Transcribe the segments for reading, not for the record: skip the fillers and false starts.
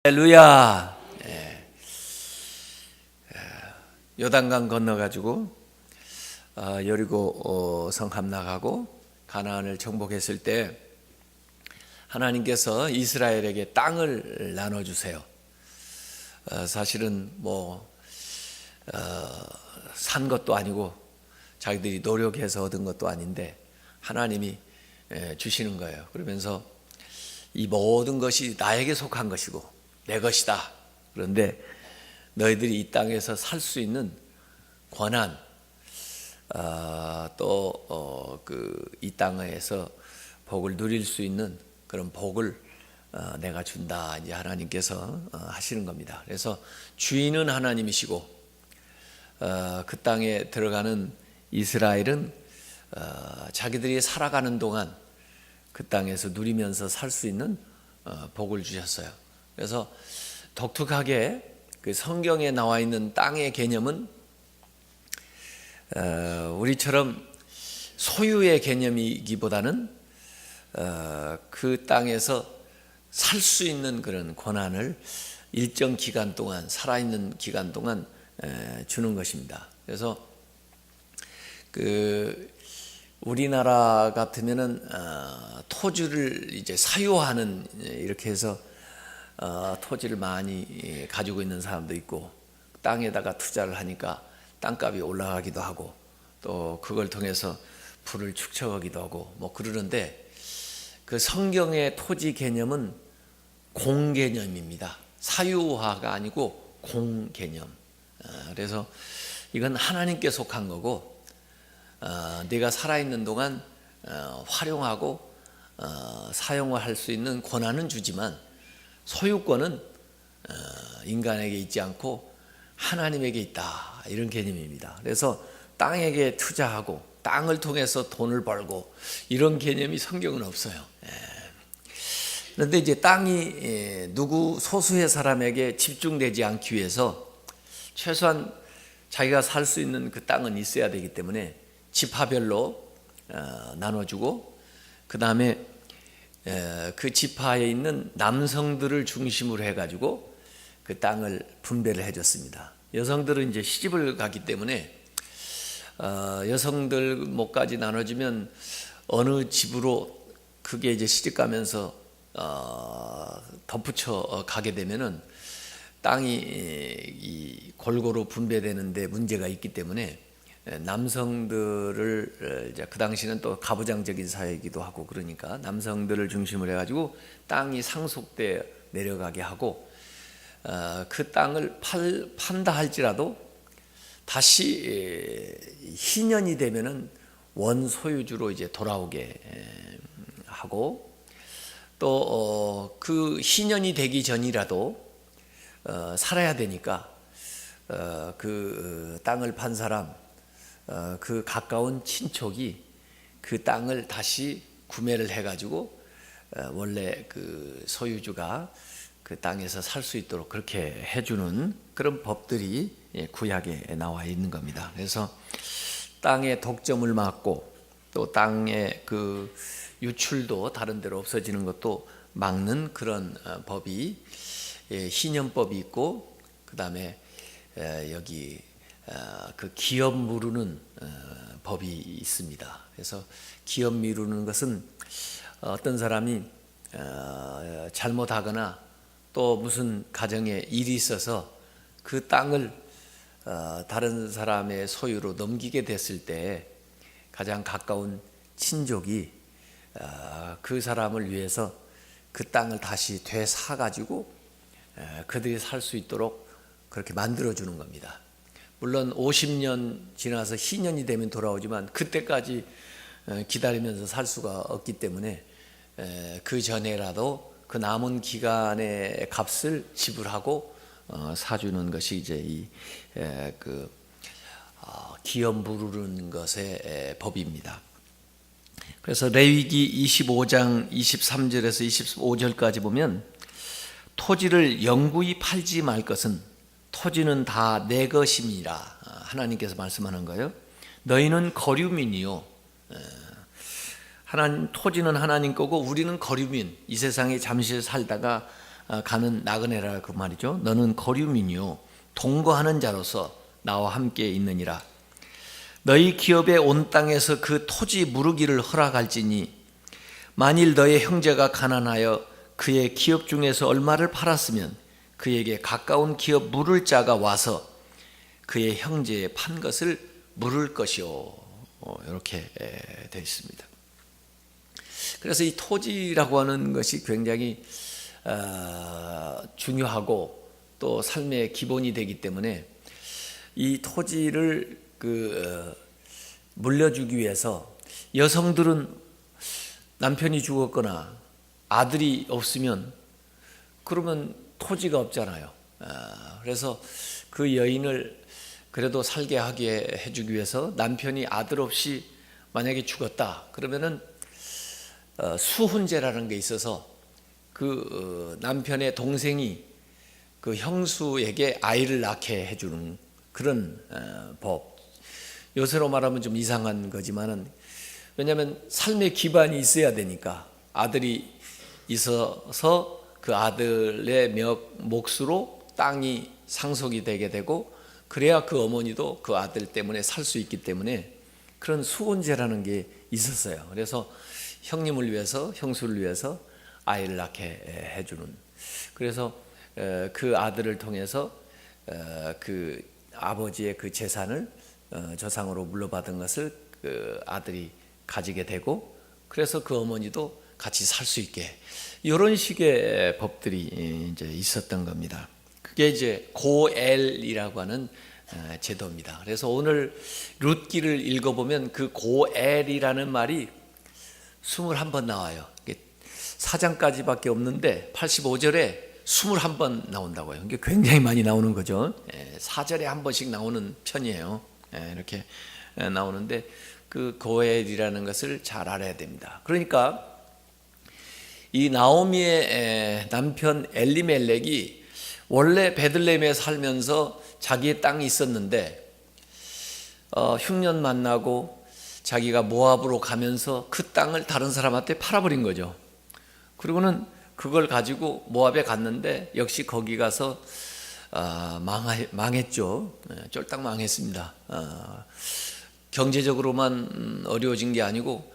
할렐루야. 요단강 건너가지고 여리고 성 함락하고 가나안을 정복했을 때 하나님께서 이스라엘에게 땅을 나눠주세요. 사실은 산 것도 아니고 자기들이 노력해서 얻은 것도 아닌데 하나님이 주시는 거예요. 그러면서 이 모든 것이 나에게 속한 것이고 내 것이다. 그런데 너희들이 이 땅에서 살 수 있는 권한, 또 이 땅에서 복을 누릴 수 있는 그런 복을 내가 준다. 이제 하나님께서 하시는 겁니다. 그래서 주인은 하나님이시고 그 땅에 들어가는 이스라엘은 자기들이 살아가는 동안 그 땅에서 누리면서 살 수 있는 복을 주셨어요. 그래서 독특하게 그 성경에 나와 있는 땅의 개념은 우리처럼 소유의 개념이기보다는 그 땅에서 살 수 있는 그런 권한을 일정 기간 동안 살아있는 기간 동안 주는 것입니다. 그래서 우리나라 같으면은 토지를 이제 사유하는 이렇게 해서 토지를 많이 가지고 있는 사람도 있고 땅에다가 투자를 하니까 땅값이 올라가기도 하고 또 그걸 통해서 부를 축적하기도 하고 그러는데 그 성경의 토지 개념은 공개념입니다. 사유화가 아니고 공개념. 그래서 이건 하나님께 속한 거고 네가 살아있는 동안 활용하고 사용을 할 수 있는 권한은 주지만 소유권은 인간에게 있지 않고 하나님에게 있다. 이런 개념입니다. 그래서 땅에게 투자하고 땅을 통해서 돈을 벌고 이런 개념이 성경은 없어요. 그런데 이제 땅이 누구 소수의 사람에게 집중되지 않기 위해서 최소한 자기가 살 수 있는 그 땅은 있어야 되기 때문에 지파별로 나눠주고 그 다음에 그 지파에 있는 남성들을 중심으로 해가지고 그 땅을 분배를 해줬습니다. 여성들은 이제 시집을 가기 때문에 여성들 몫까지 나눠주면 어느 집으로 그게 이제 시집 가면서 덧붙여 가게 되면은 땅이 골고루 분배되는데 문제가 있기 때문에 남성들을 이제 그 당시는 또 가부장적인 사회이기도 하고 그러니까 남성들을 중심으로 해가지고 땅이 상속돼 내려가게 하고 그 땅을 판다 할지라도 다시 희년이 되면은 원 소유주로 이제 돌아오게 하고 또 그 희년이 되기 전이라도 살아야 되니까 그 땅을 판 사람 그 가까운 친척이 그 땅을 다시 구매를 해가지고 원래 그 소유주가 그 땅에서 살 수 있도록 그렇게 해주는 그런 법들이 구약에 나와 있는 겁니다. 그래서 땅의 독점을 막고 또 땅의 그 유출도 다른 데로 없어지는 것도 막는 그런 법이 희년법이 있고 그 다음에 여기 그 기업 미루는 법이 있습니다. 그래서 기업 미루는 것은 어떤 사람이 잘못하거나 또 무슨 가정에 일이 있어서 그 땅을 다른 사람의 소유로 넘기게 됐을 때 가장 가까운 친족이 그 사람을 위해서 그 땅을 다시 되사가지고 그들이 살 수 있도록 그렇게 만들어주는 겁니다. 물론 50년 지나서 희년이 되면 돌아오지만 그때까지 기다리면서 살 수가 없기 때문에 그 전에라도 그 남은 기간의 값을 지불하고 사주는 것이 이제 기업 무르는 것의 법입니다. 그래서 레위기 25장 23절에서 25절까지 보면 토지를 영구히 팔지 말 것은 토지는 다 내 것임이라 하나님께서 말씀하는 거예요. 너희는 거류민이요. 토지는 하나님 거고 우리는 거류민, 이 세상에 잠시 살다가 가는 나그네라 그 말이죠. 너는 거류민이요 동거하는 자로서 나와 함께 있느니라. 너희 기업에 온 땅에서 그 토지 무르기를 허락할지니 만일 너의 형제가 가난하여 그의 기업 중에서 얼마를 팔았으면 그에게 가까운 기업 물을 자가 와서 그의 형제의 판 것을 물을 것이요. 이렇게 되어 있습니다. 그래서 이 토지라고 하는 것이 굉장히 중요하고 또 삶의 기본이 되기 때문에 이 토지를 물려주기 위해서 여성들은 남편이 죽었거나 아들이 없으면 그러면 토지가 없잖아요. 그래서 그 여인을 그래도 살게 하게 해주기 위해서 남편이 아들 없이 만약에 죽었다 그러면은 수훈제라는 게 있어서 그 남편의 동생이 그 형수에게 아이를 낳게 해주는 그런 법. 요새로 말하면 좀 이상한 거지만은 왜냐하면 삶의 기반이 있어야 되니까 아들이 있어서 그 아들의 몫으로 땅이 상속이 되게 되고 그래야 그 어머니도 그 아들 때문에 살 수 있기 때문에 그런 수혼제라는 게 있었어요. 그래서 형님을 위해서 형수를 위해서 아이를 낳게 해주는. 그래서 그 아들을 통해서 그 아버지의 그 재산을 조상으로 물려받은 것을 그 아들이 가지게 되고 그래서 그 어머니도 같이 살 수 있게 이런 식의 법들이 이제 있었던 겁니다. 그게 이제 고엘이라고 하는 제도입니다. 그래서 오늘 룻기를 읽어보면 그 고엘이라는 말이 21번 나와요. 4장까지밖에 없는데 85절에 21번 나온다고요. 이게 굉장히 많이 나오는 거죠. 4절에 한 번씩 나오는 편이에요. 이렇게 나오는데 그 고엘이라는 것을 잘 알아야 됩니다. 그러니까 이 나오미의 남편 엘리멜렉이 원래 베들레헴에 살면서 자기의 땅이 있었는데 흉년 만나고 자기가 모압으로 가면서 그 땅을 다른 사람한테 팔아버린 거죠. 그리고는 그걸 가지고 모압에 갔는데 역시 거기 가서 망했죠. 쫄딱 망했습니다. 경제적으로만 어려워진 게 아니고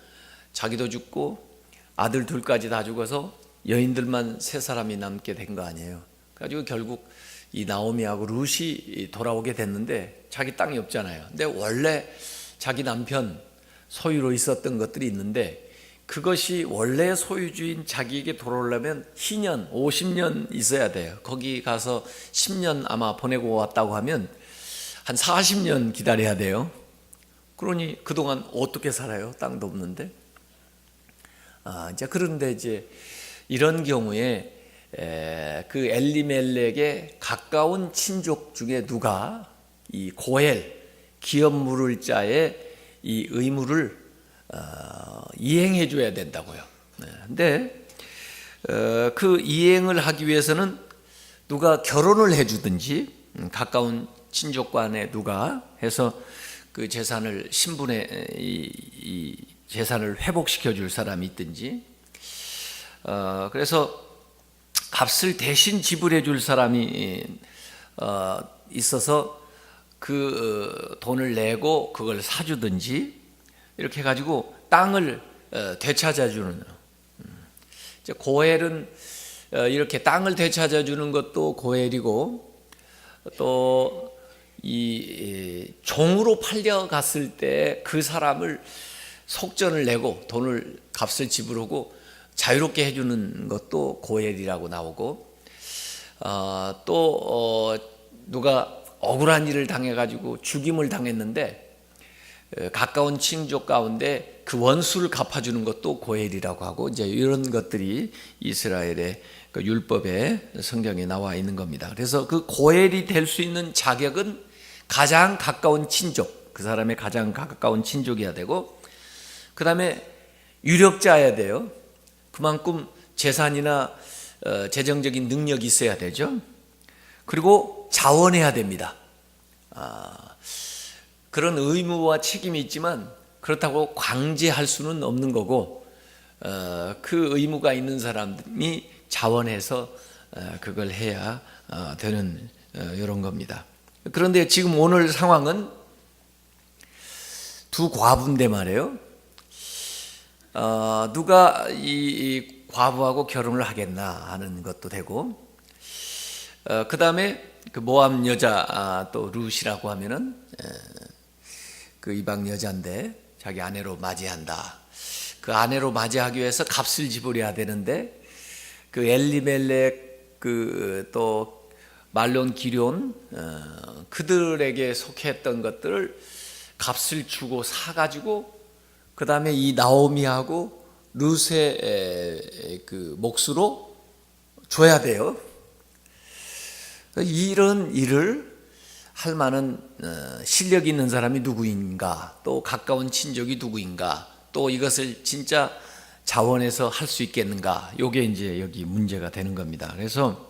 자기도 죽고 아들 둘까지 다 죽어서 여인들만 3사람이 남게 된 거 아니에요. 그래가지고 결국 이 나오미하고 룻이 돌아오게 됐는데 자기 땅이 없잖아요. 근데 원래 자기 남편 소유로 있었던 것들이 있는데 그것이 원래 소유주인 자기에게 돌아오려면 희년 50년 있어야 돼요. 거기 가서 10년 아마 보내고 왔다고 하면 한 40년 기다려야 돼요. 그러니 그동안 어떻게 살아요? 땅도 없는데. 이제 그런데 이제 이런 경우에 그 엘리멜렉의 가까운 친족 중에 누가 이 고엘 기업 물을 자의 이 의무를 이행해 줘야 된다고요. 근데 그 이행을 하기 위해서는 누가 결혼을 해 주든지 가까운 친족 간에 누가 해서 그 재산을 신분의 이 재산을 회복시켜 줄 사람이 있든지 그래서 값을 대신 지불해 줄 사람이 있어서 그 돈을 내고 그걸 사주든지 이렇게 해가지고 땅을 되찾아주는 이제 고엘은 이렇게 땅을 되찾아주는 것도 고엘이고 또 이 종으로 팔려갔을 때 그 사람을 속전을 내고 돈을 값을 지불하고 자유롭게 해주는 것도 고엘이라고 나오고 또 누가 억울한 일을 당해가지고 죽임을 당했는데 가까운 친족 가운데 그 원수를 갚아주는 것도 고엘이라고 하고 이제 이런 것들이 이스라엘의 그 율법에 성경에 나와 있는 겁니다. 그래서 그 고엘이 될 수 있는 자격은 가장 가까운 친족, 그 사람의 가장 가까운 친족이어야 되고 그 다음에 유력자여야 돼요. 그만큼 재산이나 재정적인 능력이 있어야 되죠. 그리고 자원해야 됩니다. 그런 의무와 책임이 있지만 그렇다고 강제할 수는 없는 거고 그 의무가 있는 사람이 자원해서 그걸 해야 되는 이런 겁니다. 그런데 지금 오늘 상황은 두 과부인데 말이에요. 누가 이 과부하고 결혼을 하겠나 하는 것도 되고, 그 다음에 그 모압 여자 또 룻이라고 하면은 그 이방 여자인데 자기 아내로 맞이한다. 그 아내로 맞이하기 위해서 값을 지불해야 되는데 그 엘리멜렉 그 또 말론 기럨 그들에게 속했던 것들을 값을 주고 사가지고 그 다음에 이 나오미하고 룻의 그 몫으로 줘야 돼요. 이런 일을 할 만한 실력 있는 사람이 누구인가, 또 가까운 친족이 누구인가, 또 이것을 진짜 자원해서 할 수 있겠는가, 요게 이제 여기 문제가 되는 겁니다. 그래서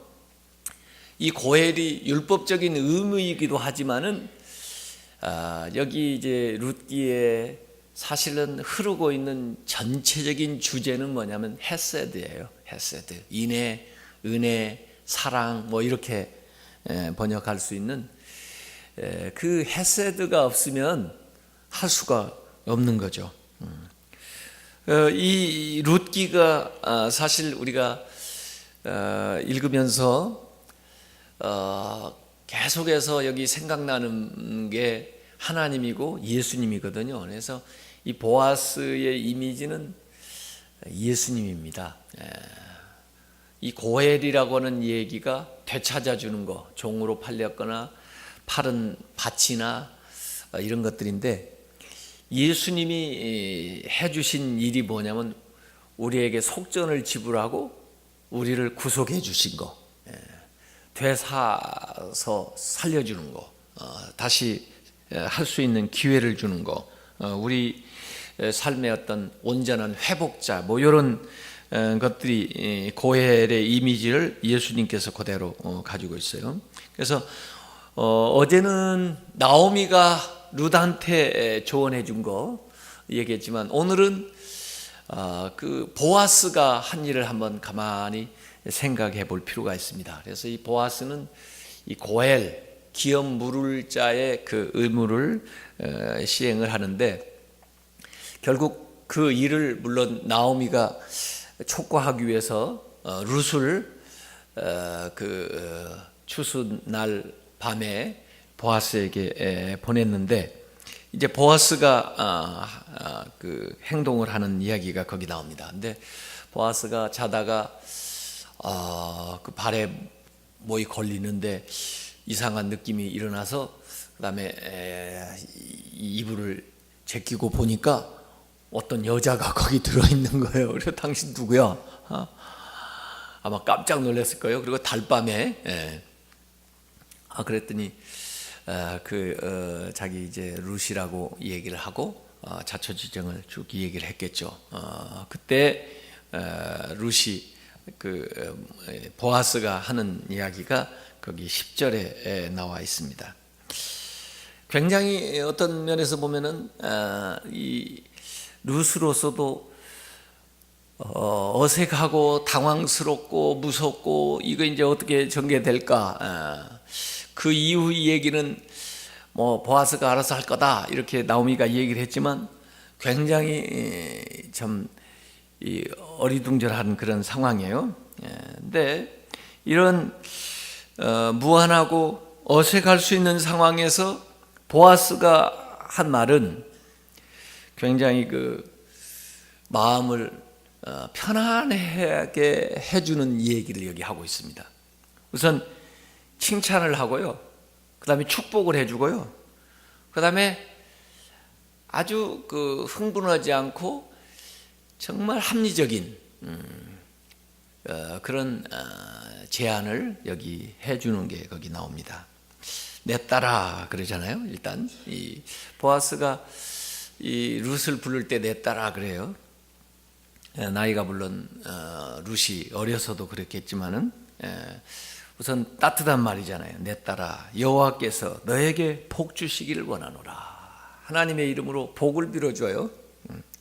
이 고엘이 율법적인 의무이기도 하지만은 여기 이제 룻기에 사실은 흐르고 있는 전체적인 주제는 뭐냐면 헤세드예요. 헤세드, 인애, 은혜, 사랑, 뭐 이렇게 번역할 수 있는 그 헤세드가 없으면 할 수가 없는 거죠. 이 룻기가 사실 우리가 읽으면서 계속해서 여기 생각나는 게 하나님이고 예수님이거든요. 그래서 이 보아스의 이미지는 예수님입니다. 이 고엘이라고 하는 얘기가 되찾아주는 거, 종으로 팔렸거나 팔은 밭이나 이런 것들인데, 예수님이 해주신 일이 뭐냐면 우리에게 속전을 지불하고 우리를 구속해 주신 거, 되사서 살려주는 거, 다시 할 수 있는 기회를 주는 거, 우리 삶의 어떤 온전한 회복자, 뭐 이런 것들이 고엘의 이미지를 예수님께서 그대로 가지고 있어요. 그래서 어제는 나오미가 룻한테 조언해 준 거 얘기했지만, 오늘은 그 보아스가 한 일을 한번 가만히 생각해 볼 필요가 있습니다. 그래서 이 보아스는 이 고엘, 기업 물을 자의 그 의무를 시행을 하는데, 결국 그 일을 물론 나오미가 촉구하기 위해서 룻을 그 추수날 밤에 보아스에게 보냈는데, 이제 보아스가 그 행동을 하는 이야기가 거기 나옵니다. 근데 보아스가 자다가 그 발에 뭐이 걸리는데 이상한 느낌이 일어나서 그 다음에 이불을 제끼고 보니까 어떤 여자가 거기 들어있는 거예요. 그래서 당신 누구야? 아마 깜짝 놀랐을 거예요. 그리고 달밤에 그랬더니 자기 이제 룻이라고 얘기를 하고 자초지정을 쭉 얘기를 했겠죠. 그때 룻이 보아스가 하는 이야기가 거기 10절에 나와 있습니다. 굉장히 어떤 면에서 보면은 이 룻으로서도 어색하고 당황스럽고 무섭고, 이거 이제 어떻게 전개될까. 그 이후 이 얘기는 뭐 보아스가 알아서 할 거다 이렇게 나오미가 얘기를 했지만, 굉장히 참 어리둥절한 그런 상황이에요. 근데 이런 무한하고 어색할 수 있는 상황에서 보아스가 한 말은 굉장히 그 마음을 편안하게 해주는 얘기를 여기 하고 있습니다. 우선 칭찬을 하고요, 그 다음에 축복을 해주고요, 그 다음에 아주 그 흥분하지 않고 정말 합리적인 그런 제안을 여기 해주는 게 거기 나옵니다. 내 딸아 그러잖아요. 일단 이 보아스가 이 룻을 부를 때 내 딸아 그래요. 나이가 물론 룻이 어려서도 그랬겠지만은 우선 따뜻한 말이잖아요. 내 딸아, 여호와께서 너에게 복 주시기를 원하노라. 하나님의 이름으로 복을 빌어줘요.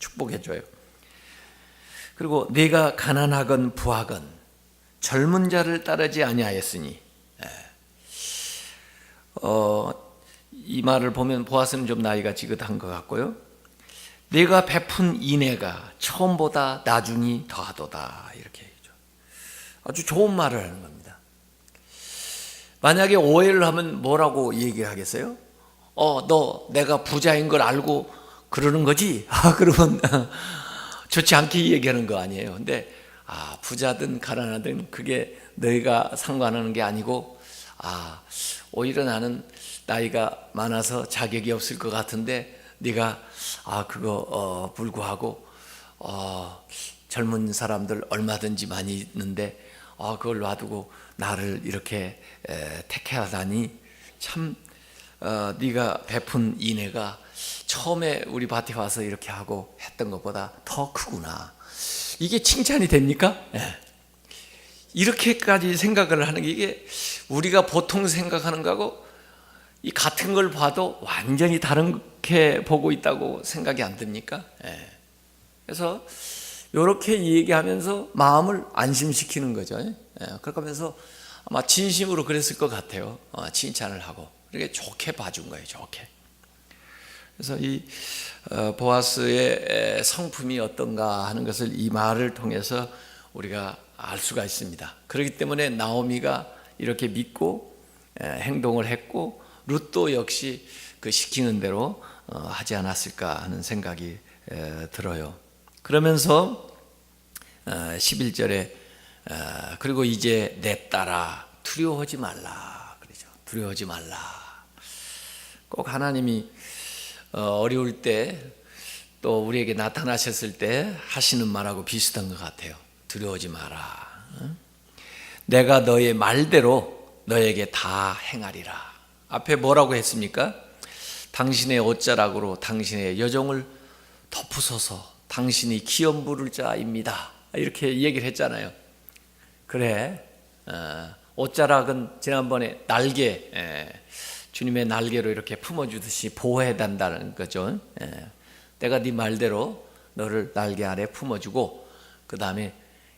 축복해줘요. 그리고 네가 가난하건 부하건 젊은 자를 따르지 아니하였으니. 이 말을 보면 보아스는 좀 나이가 지긋한 것 같고요. 내가 베푼 인애가 처음보다 나중이 더하도다, 이렇게 얘기죠. 아주 좋은 말을 하는 겁니다. 만약에 오해를 하면 뭐라고 얘기를 하겠어요? 너 내가 부자인 걸 알고 그러는 거지? 그러면 좋지 않게 얘기하는 거 아니에요. 근데 부자든 가난하든 그게 너희가 상관하는 게 아니고, 오히려 나는 나이가 많아서 자격이 없을 것 같은데 네가 그거 불구하고 젊은 사람들 얼마든지 많이 있는데 그걸 놔두고 나를 이렇게 택하다니 참 네가 베푼 인애가 처음에 우리 밭에 와서 이렇게 하고 했던 것보다 더 크구나. 이게 칭찬이 됩니까? 이렇게까지 생각을 하는 게, 이게 우리가 보통 생각하는 거하고 이 같은 걸 봐도 완전히 다르게 보고 있다고 생각이 안 듭니까? 그래서 이렇게 얘기하면서 마음을 안심시키는 거죠. 그렇게 하면서 아마 진심으로 그랬을 것 같아요. 칭찬을 하고 이렇게 좋게 봐준 거예요. 좋게. 그래서 이 보아스의 성품이 어떤가 하는 것을 이 말을 통해서 우리가 알 수가 있습니다. 그렇기 때문에 나오미가 이렇게 믿고 행동을 했고, 룻도 역시 그 시키는 대로 하지 않았을까 하는 생각이 들어요. 그러면서 11절에 그리고 이제 내 딸아 두려워하지 말라, 그러죠. 두려워하지 말라. 꼭 하나님이 어려울 때 또 우리에게 나타나셨을 때 하시는 말하고 비슷한 것 같아요. 두려워하지 마라. 내가 너의 말대로 너에게 다 행하리라. 앞에 뭐라고 했습니까? 당신의 옷자락으로 당신의 여종을 덮으소서. 당신이 기업 부를 자입니다. 이렇게 얘기를 했잖아요. 그래, 옷자락은 지난번에 날개, 주님의 날개로 이렇게 품어주듯이 보호해야 된다는 거죠. 내가 네 말대로 너를 날개 아래 품어주고 그 다음에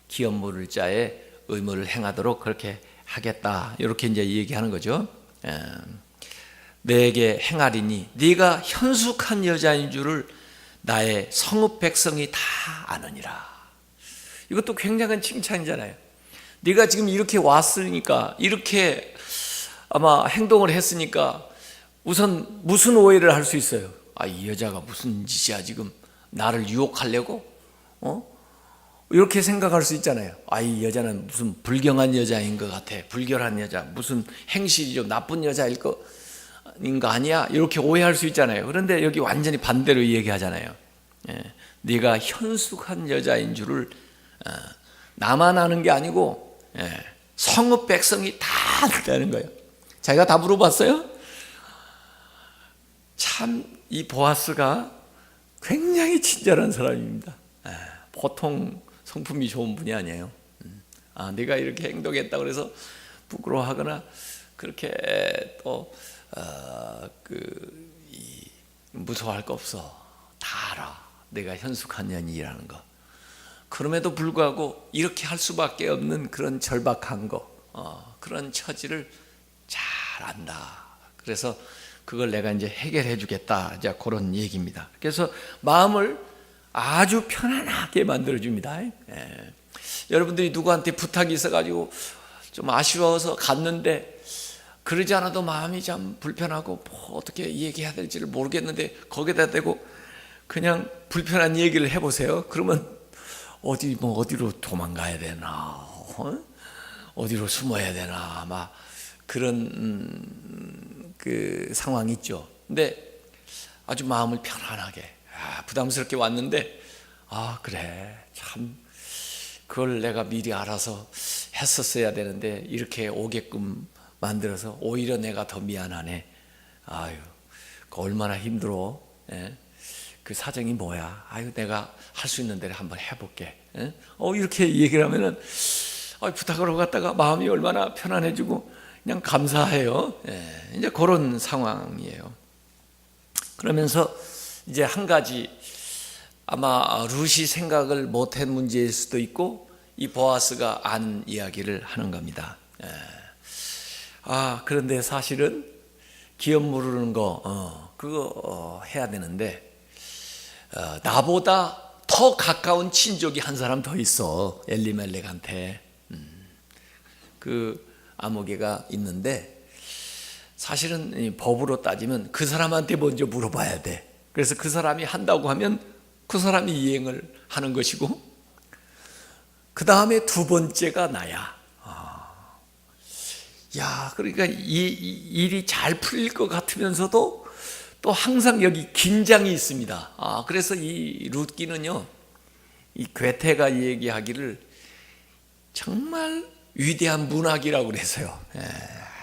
기업 물을 자의 의무를 행하도록 그렇게 하겠다, 이렇게 이제 얘기하는 거죠. 내게 행하리니 네가 현숙한 여자인 줄을 나의 성읍 백성이 다 아느니라. 이것도 굉장한 칭찬이잖아요. 네가 지금 이렇게 왔으니까, 이렇게 아마 행동을 했으니까 우선 무슨 오해를 할 수 있어요? 이 여자가 무슨 짓이야, 지금 나를 유혹하려고? 이렇게 생각할 수 있잖아요. 이 여자는 무슨 불경한 여자인 것 같아. 불결한 여자, 무슨 행실이 좀 나쁜 여자인 거 아니야? 이렇게 오해할 수 있잖아요. 그런데 여기 완전히 반대로 얘기하잖아요. 네가 현숙한 여자인 줄을 나만 아는 게 아니고 성읍 백성이 다 안다는 거예요. 자기가 다 물어봤어요. 참 이 보아스가 굉장히 친절한 사람입니다. 보통 성품이 좋은 분이 아니에요. 내가 이렇게 행동했다고 해서 부끄러워하거나 그렇게 또 무서워할 거 없어. 다 알아. 내가 현숙한 년이라는 거. 그럼에도 불구하고 이렇게 할 수밖에 없는 그런 절박한 거, 그런 처지를 잘 안다. 그래서 그걸 내가 이제 해결해 주겠다, 이제 그런 얘기입니다. 그래서 마음을 아주 편안하게 만들어 줍니다. 여러분들이 누구한테 부탁이 있어가지고 좀 아쉬워서 갔는데 그러지 않아도 마음이 참 불편하고 어떻게 얘기해야 될지를 모르겠는데 거기다 대고 그냥 불편한 얘기를 해보세요. 그러면 어디로 도망가야 되나, 어디로 숨어야 되나, 막 그런 그 상황이 있죠. 근데 아주 마음을 편안하게, 부담스럽게 왔는데 그래, 참 그걸 내가 미리 알아서 했었어야 되는데 이렇게 오게끔 만들어서 오히려 내가 더 미안하네. 그 얼마나 힘들어. 그 사정이 뭐야. 내가 할 수 있는 대로 한번 해볼게. 이렇게 얘기를 하면은 부탁을 하고 갔다가 마음이 얼마나 편안해지고 그냥 감사해요. 이제 그런 상황이에요. 그러면서 이제 한 가지, 아마 룻이 생각을 못한 문제일 수도 있고 이 보아스가 아는 이야기를 하는 겁니다. 그런데 사실은 기업 물르는 거 그거 해야 되는데 나보다 더 가까운 친족이 한 사람 더 있어. 엘리멜렉한테 그 아무개가 있는데 사실은 법으로 따지면 그 사람한테 먼저 물어봐야 돼. 그래서 그 사람이 한다고 하면 그 사람이 이행을 하는 것이고 그 다음에 두 번째가 나야. 그러니까 이 일이 잘 풀릴 것 같으면서도 또 항상 여기 긴장이 있습니다. 그래서 이 룻기는요, 이 괴테가 얘기하기를 정말 위대한 문학이라고 그래서요.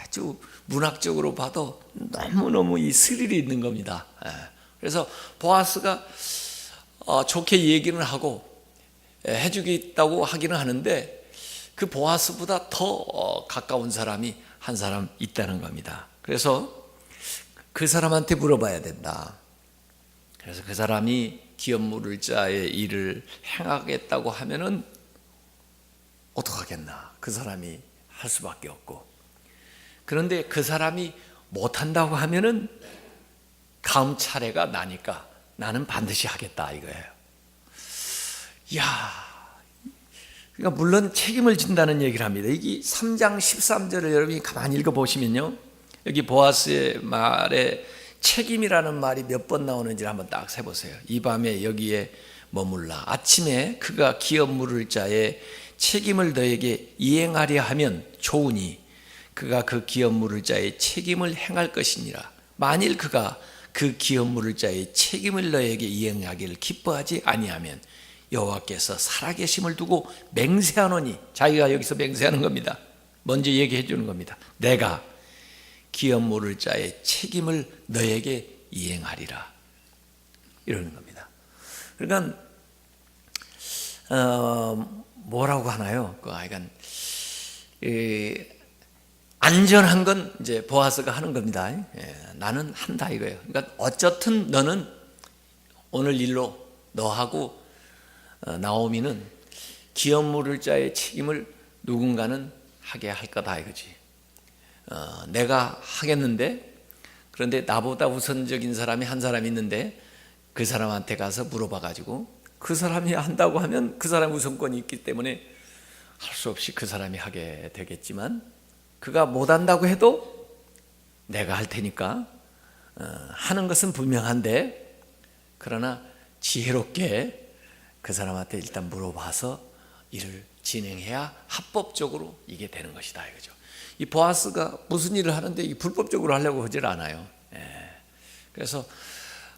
아주 문학적으로 봐도 너무너무 이 스릴이 있는 겁니다. 그래서 보아스가 좋게 얘기는 하고 해주겠다고 하기는 하는데 그 보아스보다 더 가까운 사람이 한 사람 있다는 겁니다. 그래서 그 사람한테 물어봐야 된다. 그래서 그 사람이 기업 물을 자의 일을 행하겠다고 하면은 어떡하겠나. 그 사람이 할 수밖에 없고. 그런데 그 사람이 못한다고 하면은 다음 차례가 나니까 나는 반드시 하겠다 이거예요. 그러니까 물론 책임을 진다는 얘기를 합니다. 여기 3장 13절을 여러분이 가만히 읽어보시면요, 여기 보아스의 말에 책임이라는 말이 몇 번 나오는지를 한번 딱 세보세요. 이 밤에 여기에 머물라. 아침에 그가 기업 물을 자의 책임을 너에게 이행하려 하면 좋으니 그가 그 기업 물을 자의 책임을 행할 것이니라. 만일 그가 그 기업 물을 자의 책임을 너에게 이행하기를 기뻐하지 아니하면 여호와께서 살아계심을 두고 맹세하노니, 자기가 여기서 맹세하는 겁니다. 먼저 얘기해 주는 겁니다. 내가 기업 물을 자의 책임을 너에게 이행하리라, 이러는 겁니다. 그러니까 뭐라고 하나요? 안전한 건 이제 보아스가 하는 겁니다. 나는 한다 이거예요. 그러니까 어쨌든 너는 오늘 일로 너하고 나오미는 기업 물을 자의 책임을 누군가는 하게 할 거다 이거지. 내가 하겠는데, 그런데 나보다 우선적인 사람이 한 사람 있는데 그 사람한테 가서 물어봐 가지고 그 사람이 한다고 하면 그 사람 우선권이 있기 때문에 할 수 없이 그 사람이 하게 되겠지만, 그가 못한다고 해도 내가 할 테니까 하는 것은 분명한데, 그러나 지혜롭게 그 사람한테 일단 물어봐서 일을 진행해야 합법적으로 이게 되는 것이다 이거죠. 이 보아스가 무슨 일을 하는데 이 불법적으로 하려고 하질 않아요. 그래서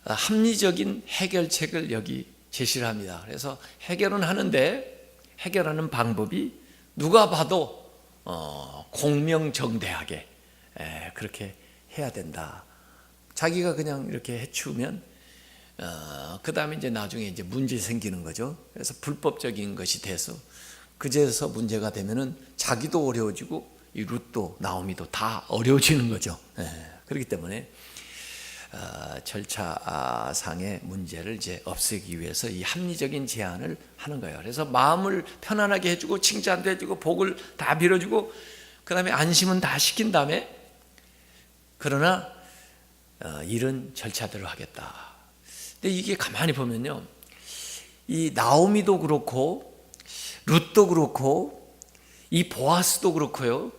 합리적인 해결책을 여기 제시를 합니다. 그래서 해결은 하는데 해결하는 방법이 누가 봐도 공명정대하게 그렇게 해야 된다. 자기가 그냥 이렇게 해치우면 그 다음에 이제 나중에 이제 문제 생기는 거죠. 그래서 불법적인 것이 돼서 그제서 문제가 되면은 자기도 어려워지고 이 룻도 나오미도 다 어려워지는 거죠. 그렇기 때문에 절차상의 문제를 이제 없애기 위해서 이 합리적인 제안을 하는 거예요. 그래서 마음을 편안하게 해주고 칭찬도 해주고 복을 다 빌어주고 그 다음에 안심은 다 시킨 다음에, 그러나 일은 절차대로 하겠다. 근데 이게 가만히 보면요, 이 나오미도 그렇고 룻도 그렇고 이 보아스도 그렇고요,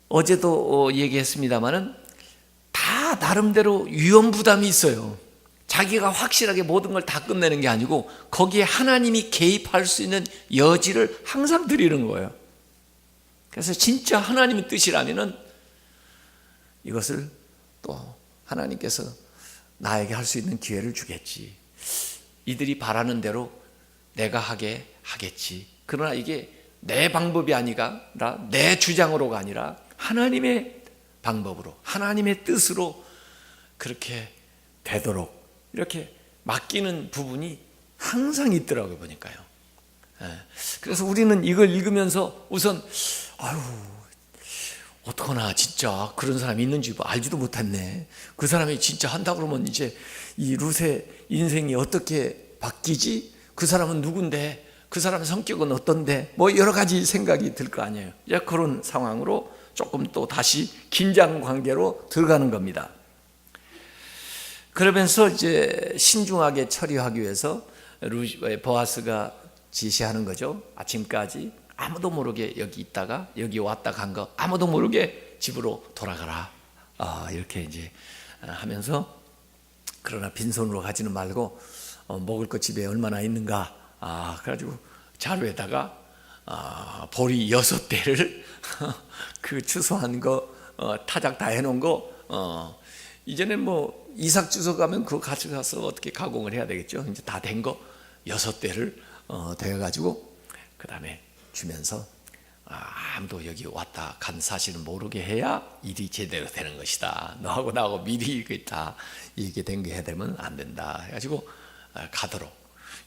어제도 얘기했습니다마는 다 나름대로 위험 부담이 있어요. 자기가 확실하게 모든 걸 다 끝내는 게 아니고 거기에 하나님이 개입할 수 있는 여지를 항상 드리는 거예요. 그래서 진짜 하나님의 뜻이라면은 이것을 또 하나님께서 나에게 할 수 있는 기회를 주겠지. 이들이 바라는 대로 내가 하게 하겠지. 그러나 이게 내 방법이 아니라 내 주장으로가 아니라 하나님의 방법으로, 하나님의 뜻으로 그렇게 되도록 이렇게 맡기는 부분이 항상 있더라고요, 보니까요. 그래서 우리는 이걸 읽으면서 우선 어떡하나, 진짜 그런 사람이 있는지 알지도 못했네. 그 사람이 진짜 한다 그러면 이제 이 룻의 인생이 어떻게 바뀌지? 그 사람은 누군데? 그 사람 성격은 어떤데? 뭐 여러 가지 생각이 들 거 아니에요. 이제 그런 상황으로 조금 또 다시 긴장 관계로 들어가는 겁니다. 그러면서 이제 신중하게 처리하기 위해서 보아스가 지시하는 거죠. 아침까지 아무도 모르게 여기 있다가 여기 왔다 간 거 아무도 모르게 집으로 돌아가라. 이렇게 이제 하면서, 그러나 빈손으로 가지는 말고 먹을 거 집에 얼마나 있는가. 그래가지고 자루에다가 보리 6대를 그 추수한 거 타작 다 해놓은 거, 이제는 뭐 이삭 주소 가면 그거 가져가서 어떻게 가공을 해야 되겠죠. 이제 다 된 거 6대를 대가지고 그 다음에 주면서, 아무도 여기 왔다 간 사실은 모르게 해야 일이 제대로 되는 것이다. 너하고 나하고 미리 다 이게 된 게 해야 되면 안 된다. 해가지고 가도록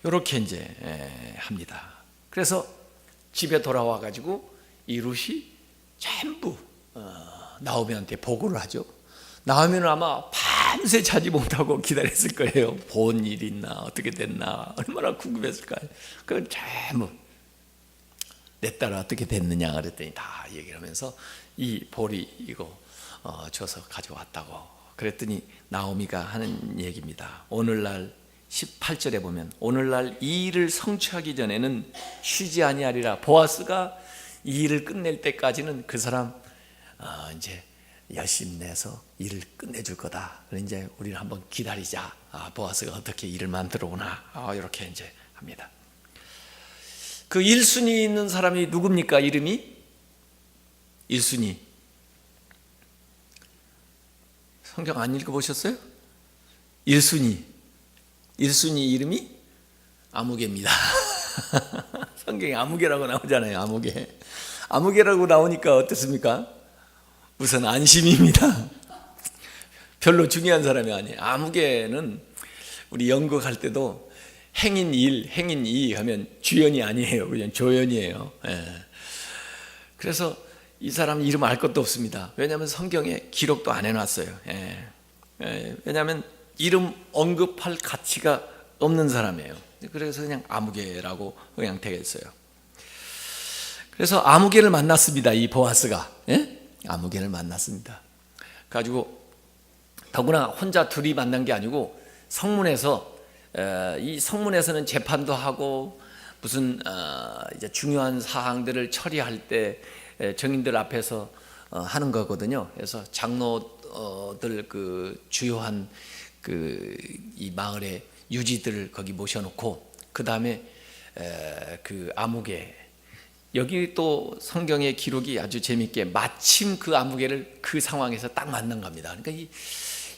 이렇게 이제 합니다. 그래서 집에 돌아와 가지고 이 룻이 전부 나오미한테 보고를 하죠. 나오미는 아마 밤새 자지 못하고 기다렸을 거예요. 본 일 있나 어떻게 됐나 얼마나 궁금했을까요. 그건 전부 내 딸 어떻게 됐느냐 그랬더니 다 얘기를 하면서 이 보리 이거 줘서 가져왔다고. 그랬더니 나오미가 하는 얘기입니다. 오늘날 18절에 보면 오늘날 이 일을 성취하기 전에는 쉬지 아니하리라. 보아스가 이 일을 끝낼 때까지는 그 사람 이제 열심히 내서 일을 끝내줄 거다. 그래 이제 우리는 한번 기다리자. 보아스가 어떻게 일을 만들어 오나. 이렇게 이제 합니다. 그 1순위 있는 사람이 누굽니까? 이름이 1순위. 성경 안 읽어보셨어요? 1순위 이름이 아무개입니다. 성경에 아무개라고 나오잖아요. 아무개라고 나오니까 어떻습니까? 우선 안심입니다. 별로 중요한 사람이 아니에요. 아무개는 우리 연극할 때도 행인 1, 행인 2 하면 주연이 아니에요. 그냥 조연이에요. 그래서 이 사람 이름 알 것도 없습니다. 왜냐하면 성경에 기록도 안 해놨어요. 왜냐하면 이름 언급할 가치가 없는 사람이에요. 그래서 그냥 아무개라고 그냥 되겠어요. 그래서 아무개를 만났습니다. 이 보아스가 아무개를 만났습니다. 가지고 더구나 혼자 둘이 만난 게 아니고 성문에서, 이 성문에서는 재판도 하고 무슨 이제 중요한 사항들을 처리할 때 정인들 앞에서 하는 거거든요. 그래서 장로들 그 주요한 그 이 마을의 유지들을 거기 모셔놓고 그 다음에 그 아무개, 여기 또 성경의 기록이 아주 재밌게 마침 그 아무개를 그 상황에서 딱 만난 겁니다. 그러니까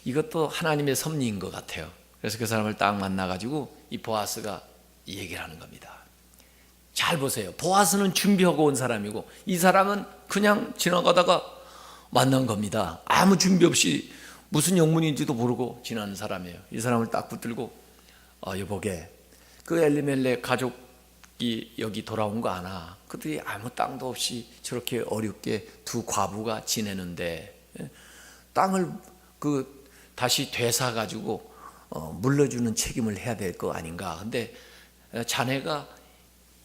이것도 하나님의 섭리인 것 같아요. 그래서 그 사람을 딱 만나가지고 이 보아스가 이 얘기를 하는 겁니다. 잘 보세요. 보아스는 준비하고 온 사람이고 이 사람은 그냥 지나가다가 만난 겁니다. 아무 준비 없이 무슨 영문인지도 모르고 지나는 사람이에요. 이 사람을 딱 붙들고 여보게, 그 엘리멜렉 가족이 여기 돌아온 거 아나? 그들이 아무 땅도 없이 저렇게 어렵게 두 과부가 지내는데 땅을 그 다시 되사 가지고 물려주는 책임을 해야 될 거 아닌가? 근데 자네가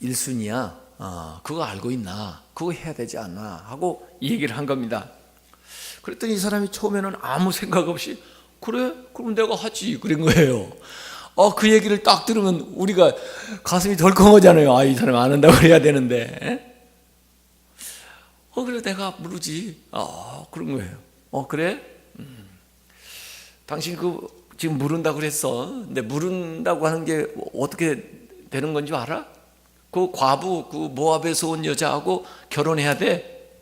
1순위야. 그거 알고 있나? 그거 해야 되지 않나? 하고 이 얘기를 한 겁니다. 그랬더니 이 사람이 처음에는 아무 생각 없이 그래? 그럼 내가 하지. 그런 거예요. 그 얘기를 딱 들으면 우리가 가슴이 덜컹하잖아요. 이 사람이 안 한다고 그래야 되는데. 그래 내가 물르지. 그런 거예요. 그래? 당신 지금 물은다고 그랬어. 근데 물은다고 하는 게 어떻게 되는 건지 알아? 그 과부, 그 모압에서 온 여자하고 결혼해야 돼.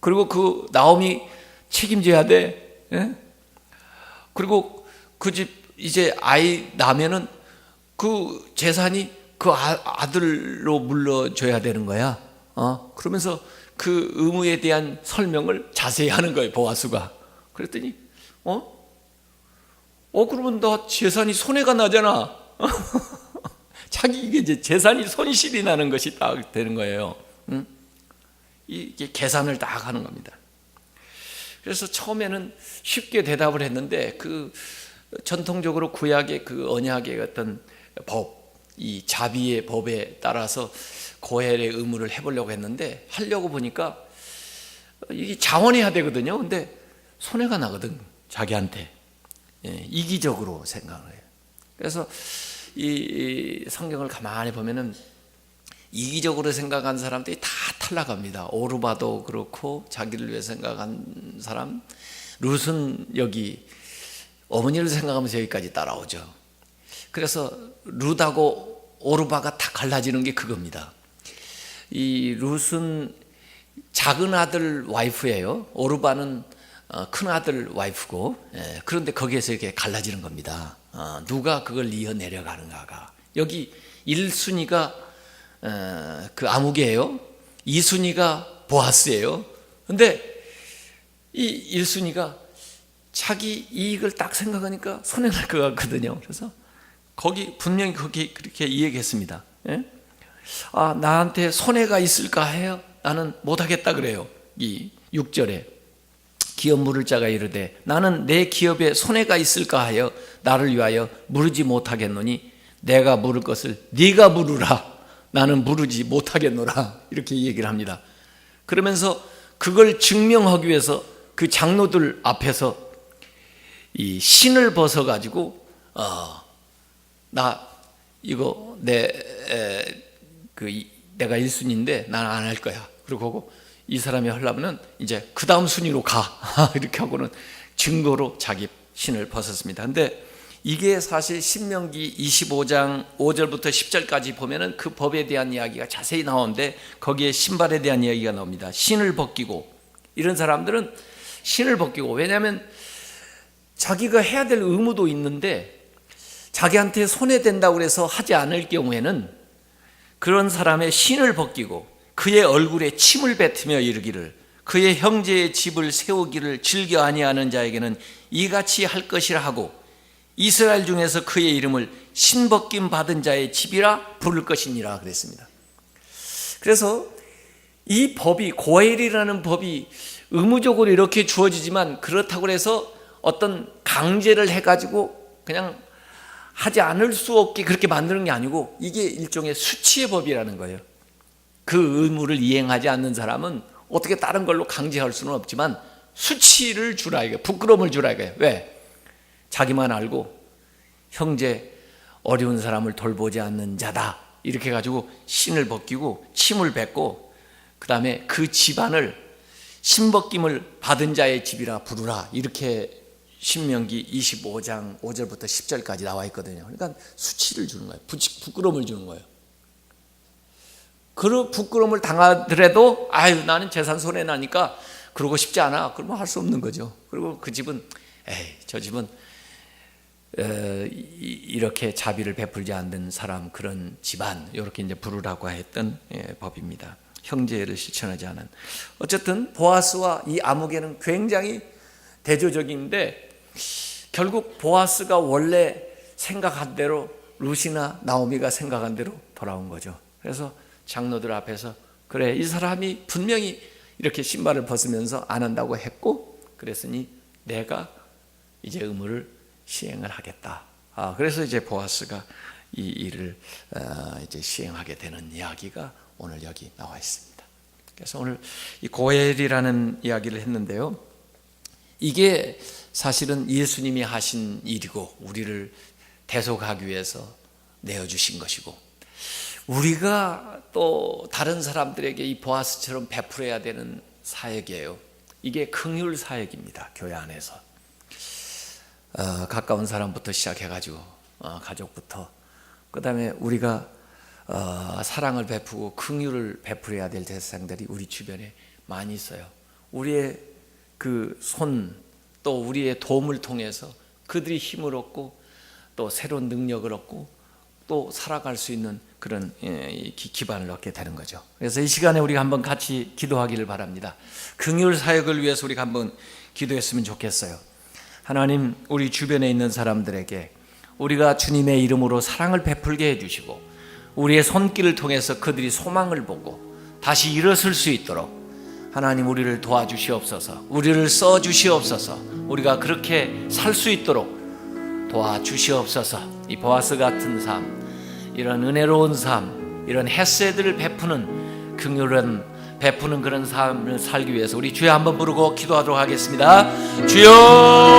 그리고 그 나오미 책임져야 돼. 그리고 그 집 이제 아이 나면은 그 재산이 그 아들로 물려줘야 되는 거야. 그러면서 그 의무에 대한 설명을 자세히 하는 거예요. 보아스가. 그랬더니 그러면 나 재산이 손해가 나잖아. 자기 이게 이제 재산이 손실이 나는 것이 딱 되는 거예요. 이게 계산을 딱 하는 겁니다. 그래서 처음에는 쉽게 대답을 했는데 그 전통적으로 구약의 그 언약의 어떤 법, 이 자비의 법에 따라서 고헬의 의무를 해보려고 했는데 하려고 보니까 이게 자원해야 되거든요. 근데 손해가 나거든 자기한테. 이기적으로 생각을 해요. 그래서 이 성경을 가만히 보면은 이기적으로 생각한 사람들이 다 탈락합니다. 오르바도 그렇고 자기를 위해 생각한 사람, 룻은 여기 어머니를 생각하면서 여기까지 따라오죠. 그래서 룻하고 오르바가 다 갈라지는 게 그겁니다. 이 룻은 작은 아들 와이프예요. 오르바는 큰 아들 와이프고, 그런데 거기에서 이렇게 갈라지는 겁니다. 누가 그걸 이어 내려가는가가. 여기 1순위가 그 아무개예요. 2순위가 보아스예요. 근데 이 1순위가 자기 이익을 딱 생각하니까 손해날 것 같거든요. 그래서 분명히 거기 그렇게 이야기했습니다. 나한테 손해가 있을까 해요. 나는 못하겠다 그래요. 이 6절에 기업 물을 자가 이르되 나는 내 기업에 손해가 있을까 하여 나를 위하여 물으지 못하겠노니 내가 물을 것을 네가 물으라. 나는 물으지 못하겠노라. 이렇게 얘기를 합니다. 그러면서 그걸 증명하기 위해서 그 장로들 앞에서 이 신을 벗어가지고 나 이거 내가 1순위인데 나는 안 할 거야. 그리고 이 사람이 하려면 이제 그 다음 순위로 가. 이렇게 하고는 증거로 자기 신을 벗었습니다. 근데 이게 사실 신명기 25장 5절부터 10절까지 보면은 그 법에 대한 이야기가 자세히 나오는데 거기에 신발에 대한 이야기가 나옵니다. 신을 벗기고, 이런 사람들은 신을 벗기고, 왜냐하면 자기가 해야 될 의무도 있는데 자기한테 손해된다고 해서 하지 않을 경우에는 그런 사람의 신을 벗기고 그의 얼굴에 침을 뱉으며 이르기를 그의 형제의 집을 세우기를 즐겨 아니하는 자에게는 이같이 할 것이라 하고 이스라엘 중에서 그의 이름을 신벗김 받은 자의 집이라 부를 것이니라 그랬습니다. 그래서 이 법이, 고헬이라는 법이 의무적으로 이렇게 주어지지만 그렇다고 해서 어떤 강제를 해가지고 그냥 하지 않을 수 없게 그렇게 만드는 게 아니고 이게 일종의 수치의 법이라는 거예요. 그 의무를 이행하지 않는 사람은 어떻게 다른 걸로 강제할 수는 없지만 수치를 주라 이거예요. 부끄러움을 주라 이거예요. 왜? 자기만 알고 형제 어려운 사람을 돌보지 않는 자다 이렇게 해가지고 신을 벗기고 침을 뱉고 그 다음에 그 집안을 신벗김을 받은 자의 집이라 부르라 이렇게 신명기 25장 5절부터 10절까지 나와 있거든요. 그러니까 수치를 주는 거예요. 부끄러움을 주는 거예요. 그 부끄러움을 당하더라도 나는 재산 손해 나니까 그러고 싶지 않아. 그러면 할 수 없는 거죠. 그리고 그 집은 저 집은 이렇게 자비를 베풀지 않는 사람, 그런 집안 이렇게 이제 부르라고 했던 법입니다. 형제를 실천하지 않은. 어쨌든 보아스와 이 아무개는 굉장히 대조적인데 결국 보아스가 원래 생각한 대로 룻이나 나오미가 생각한 대로 돌아온 거죠. 그래서 장로들 앞에서 그래 이 사람이 분명히 이렇게 신발을 벗으면서 안 한다고 했고 그랬으니 내가 이제 의무를 시행을 하겠다. 그래서 이제 보아스가 이 일을 이제 시행하게 되는 이야기가 오늘 여기 나와 있습니다. 그래서 오늘 이 고헬이라는 이야기를 했는데요. 이게 사실은 예수님이 하신 일이고 우리를 대속하기 위해서 내어주신 것이고 우리가 또 다른 사람들에게 이 보아스처럼 베풀어야 되는 사역이에요. 이게 긍휼 사역입니다. 교회 안에서 가까운 사람부터 시작해가지고 가족부터 그 다음에 우리가 사랑을 베푸고 긍휼을 베풀어야 될 대상들이 우리 주변에 많이 있어요. 우리의 그 손 또 우리의 도움을 통해서 그들이 힘을 얻고 또 새로운 능력을 얻고 또 살아갈 수 있는 그런 기반을 얻게 되는 거죠. 그래서 이 시간에 우리가 한번 같이 기도하기를 바랍니다. 긍휼 사역을 위해서 우리가 한번 기도했으면 좋겠어요. 하나님, 우리 주변에 있는 사람들에게 우리가 주님의 이름으로 사랑을 베풀게 해주시고 우리의 손길을 통해서 그들이 소망을 보고 다시 일어설 수 있도록 하나님 우리를 도와주시옵소서. 우리를 써주시옵소서. 우리가 그렇게 살 수 있도록 도와주시옵소서. 이 보아스 같은 삶, 이런 은혜로운 삶, 이런 헤세드를 베푸는 베푸는 그런 삶을 살기 위해서 우리 주여 한번 부르고 기도하도록 하겠습니다. 주여